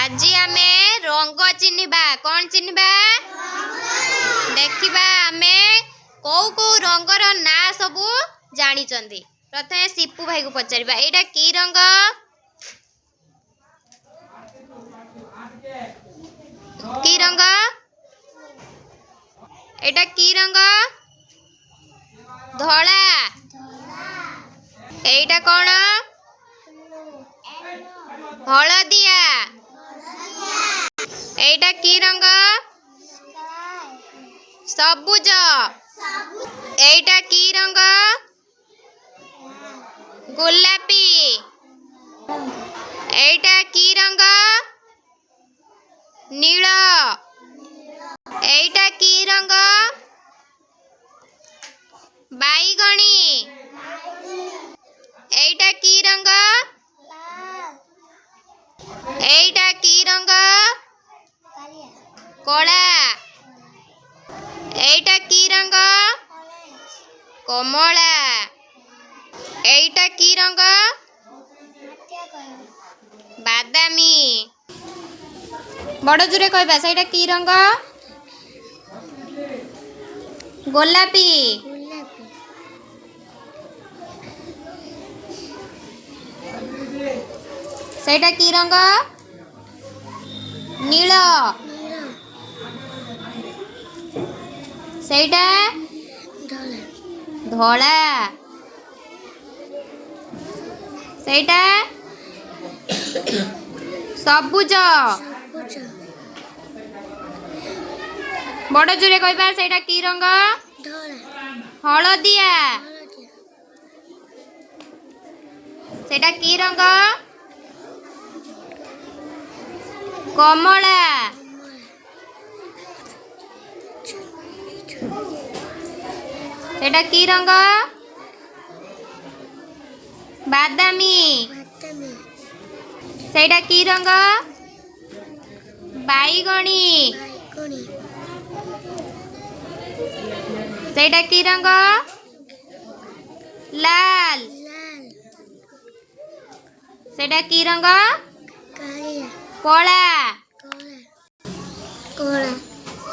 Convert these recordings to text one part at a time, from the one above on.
आज आमे रंग चिन्हिबा कौन चिन्हिबा देखिबा आमे कौ कौ रंगर ना सबू जानी चंदी। प्रथमे सिपू भाई को पचारिबा एटा की रंग की रंग एटा की रंग धला एटा कौन हलदिया एटा की रंग सबुज एटा की रंग गुलापी एटा की रंग नील एटा की रंग बैगणी एटा की रंग एटा की रंग कला एटा की रंग कमला एटा की रंग बादामी बड़ जोरे कहबा सेटा की रंग गोलापी सेटा की रंग नील सेटा धला सेटा सबुज बड़ जोरे कहबा सेटा की रंग हलदिया सेटा की रंग कमला सेटा की रंग बादामी सेटा की रंग बैगणी सेटा की रंग लाल सेटा की रंग कला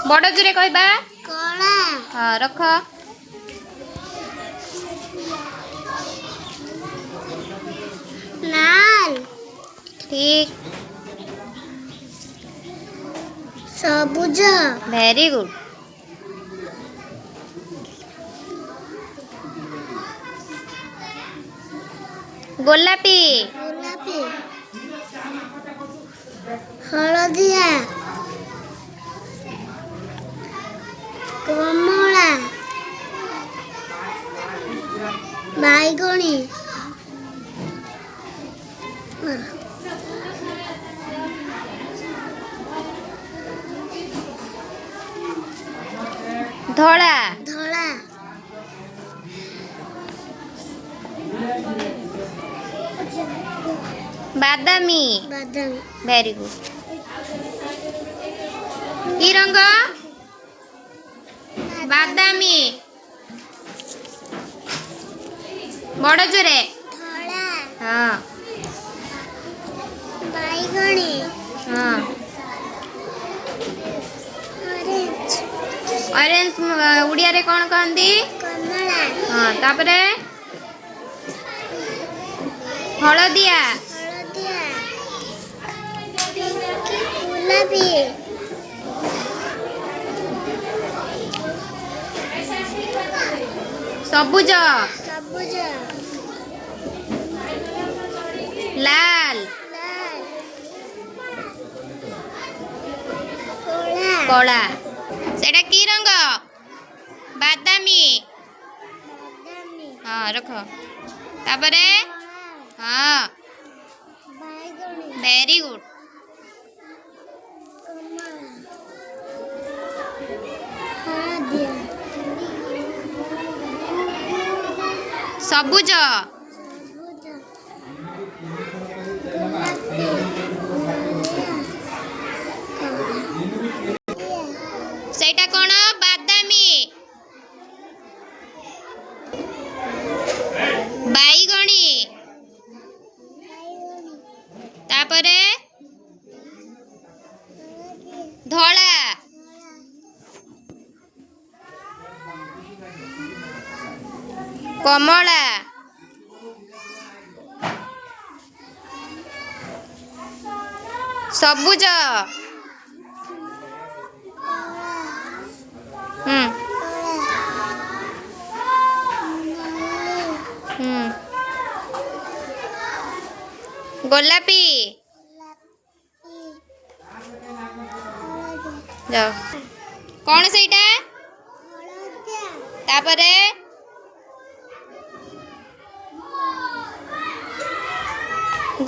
बड़ जोरे कहबा हाँ रख लाल ठीक सबुज वेरी गुड गोलापी गोलापी हलदिया कमला बैगणी धला धला बादामी बादामी वेरी गुड की रंग बादामी बड़ जोरे धला हाँ बैगणी हाँ ऑरेंज ऑरेंज उड़िया रे कौन कहंदी कमला हाँ तापरे हलदिया हलदिया गुलाबी सबुज सबुज लाल लाल कला कला सेटा की रंग बादामी बादामी हाँ रख तापरे हाँ बैगणी वेरी गुड कमला हलदिया सबुज सबुज गुलाबी सेटा कौन बादामी बैगणी तापरे ଧଳା କମଳା ସବୁଜ ହୁଁ ହୁଁ ଗୋଲାପୀ ଯାଅ କଣ ସେଇଟା ତାପରେ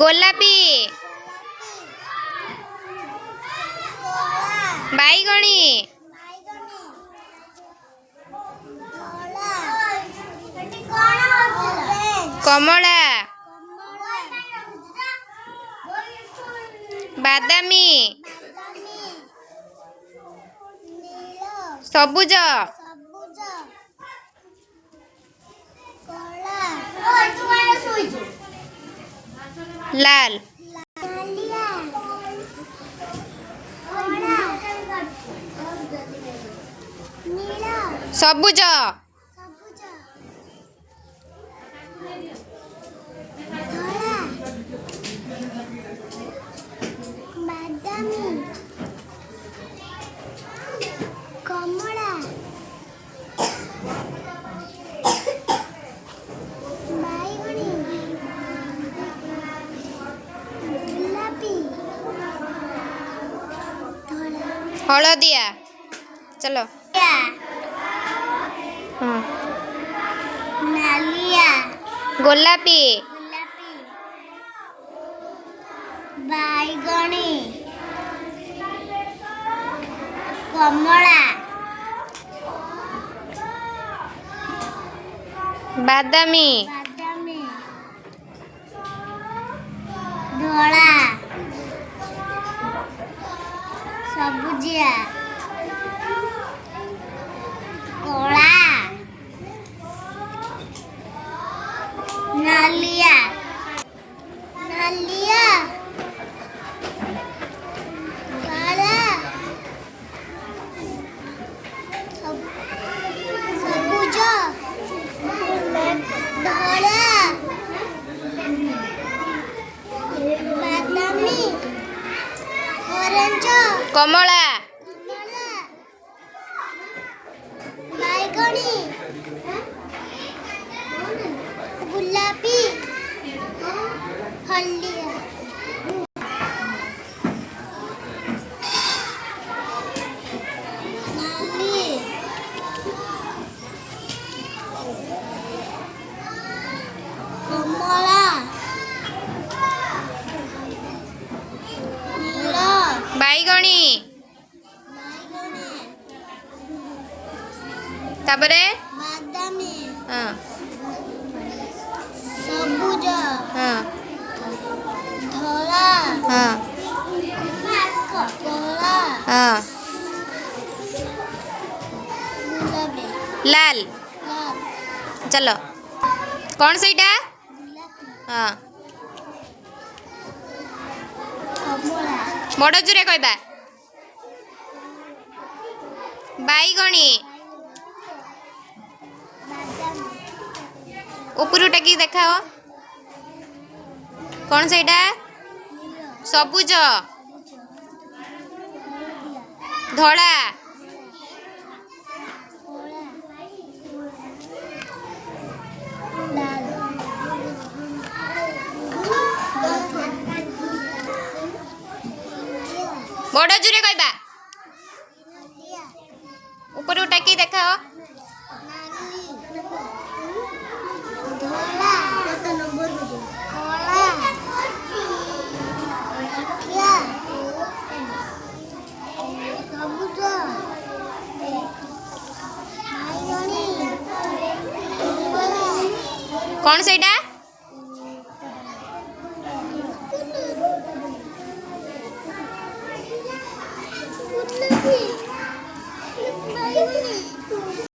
ଗୋଲାପୀ ବାଇଗଣୀ କମଳା ବାଦାମୀ ସବୁଜ ଲାଲ ସବୁଜ କମଳା ବାଇଗଣୀ ଗୋଲାପୀ ଧଳା ହଳଦିଆ ଚलो ହଁ ନାଲିଆ ଗୋଲାପୀ ଗୋଲାପୀ ବାଇଗଣୀ କମଳା ବାଦାମୀ ବାଦାମୀ ଧଳା ସବୁଜିଆ କଳା ନାଲିଆ ନାଲିଆ ଧଳା ସବୁଜ ଧଳା ବାଦାମୀ ଅରେଞ୍ଜ କମଳା ବାଇଗଣୀ ଗୋଲାପୀ ହଳଦିଆ ନାଲି କମଳା ନୀଳ ବାଇଗଣୀ ବାଇଗଣୀ ତାପରେ ବାଦାମୀ ହଁ ସବୁଜ ହଁ ଧଳା ହଁ କଳା ହଁ ଗୁଲାବୀ ଲାଲ ଲାଲ ଚलो କଣ ସେଇଟା ଗୋଲାପୀ ହଁ କମଳା ବଡ଼ ଜୋରେ କହିବା ବାଇଗଣୀ ବାଦାମୀ ଉପରୁ ଟେକି ଦେଖାଅ କଣ ସେଇଟା ନୀଳ ସବୁଜ ସବୁଜ ହଳଦିଆ ଧଳା କଳା ଲାଲ ବଡ଼ ଜୋରେ କହିବା ହଳଦିଆ ଉପରୁ ଟେକି ଦେଖାଅ ନାଲି ଧଳା କଳା ମାଠିଆ ସବୁଜ ବାଇଗଣୀ କମଳା କଣ ସେଇଟା